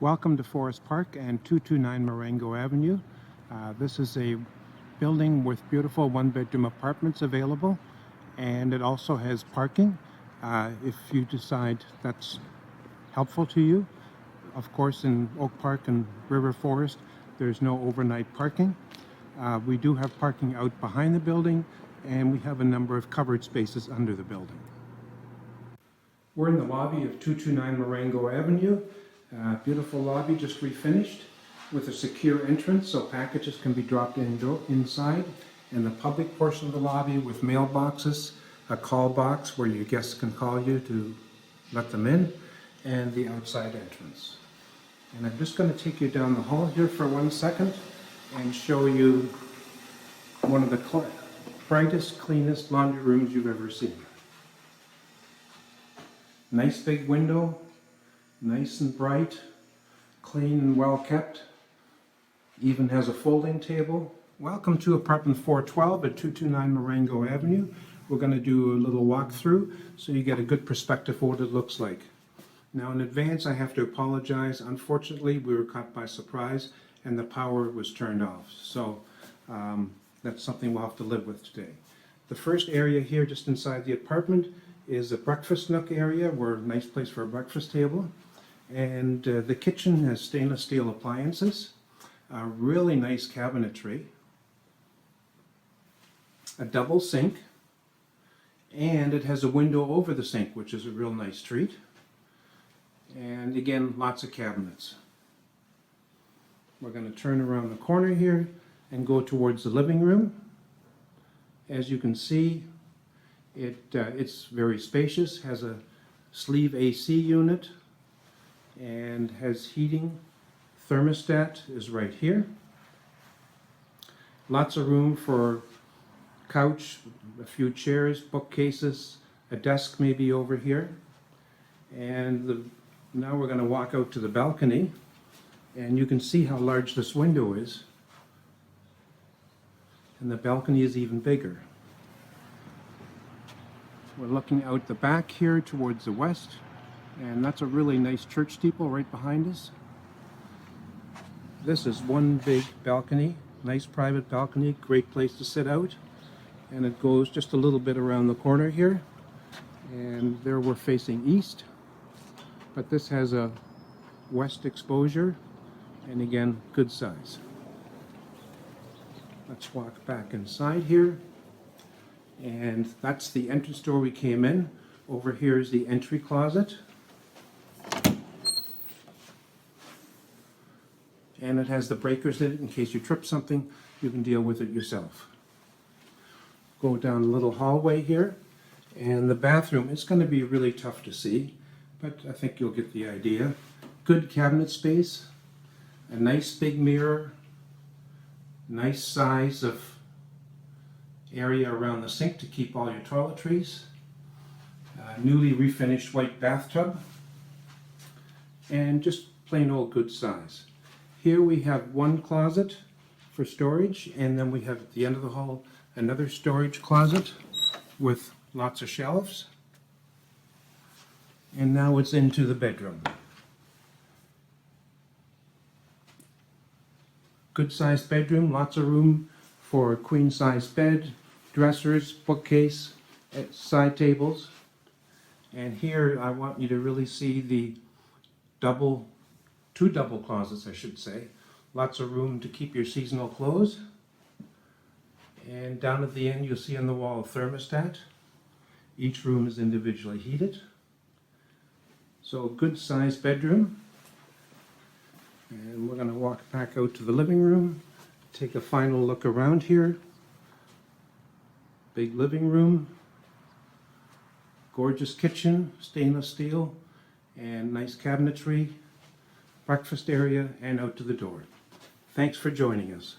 Welcome to Forest Park and 229 Marengo Avenue. This is a building with beautiful one-bedroom apartments available, and it also has parking if you decide that's helpful to you. Of course, in Oak Park and River Forest, there's no overnight parking. We do have parking out behind the building, and we have a number of covered spaces under the building. We're in the lobby of 229 Marengo Avenue. Beautiful lobby, just refinished, with a secure entrance so packages can be dropped inside, and the public portion of the lobby with mailboxes, a call box where your guests can call you to let them in, and the outside entrance. And I'm just going to take you down the hall here for 1 second and show you one of the brightest, cleanest laundry rooms you've ever seen. Nice big window, nice and bright, clean and well kept. Even has a folding table. Welcome to apartment 412 at 229 Marengo Avenue. We're going to do a little walkthrough so you get a good perspective of what it looks like. Now in advance I have to apologize. Unfortunately we were caught by surprise and the power was turned off. So that's something we'll have to live with today. The first area here just inside the apartment is a breakfast nook area, where a nice place for a breakfast table. And the kitchen has stainless steel appliances, a really nice cabinetry, a double sink, and it has a window over the sink, which is a real nice treat. And again, lots of cabinets. We're going to turn around the corner here and go towards the living room. As you can see, it's very spacious, has a sleeve AC unit, and has heating. Thermostat is right here. Lots of room for couch, a few chairs, bookcases, a desk maybe over here. And now we're going to walk out to the balcony, and you can see how large this window is. And the balcony is even bigger. We're looking out the back here towards the west, and that's a really nice church steeple right behind us. This is one big balcony, nice private balcony, great place to sit out. And it goes just a little bit around the corner here, and there we're facing east. But this has a west exposure, and again, good size. Let's walk back inside here. And that's the entrance door we came in. Over here is the entry closet. And it has the breakers in it in case you trip something, you can deal with it yourself. Go down a little hallway here. And the bathroom, it's going to be really tough to see, but I think you'll get the idea. Good cabinet space, a nice big mirror, nice size of area around the sink to keep all your toiletries, newly refinished white bathtub, and just plain old good size. Here we have one closet for storage, and then we have at the end of the hall another storage closet with lots of shelves. And now it's into the bedroom. Good sized bedroom, lots of room for a queen size bed, dressers, bookcase, side tables. And here I want you to really see the two double closets, I should say. Lots of room to keep your seasonal clothes. And down at the end you'll see on the wall a thermostat. Each room is individually heated. So a good sized bedroom. And we're going to walk back out to the living room, take a final look around here. Big living room, gorgeous kitchen, stainless steel, and nice cabinetry, breakfast area, and out to the door. Thanks for joining us.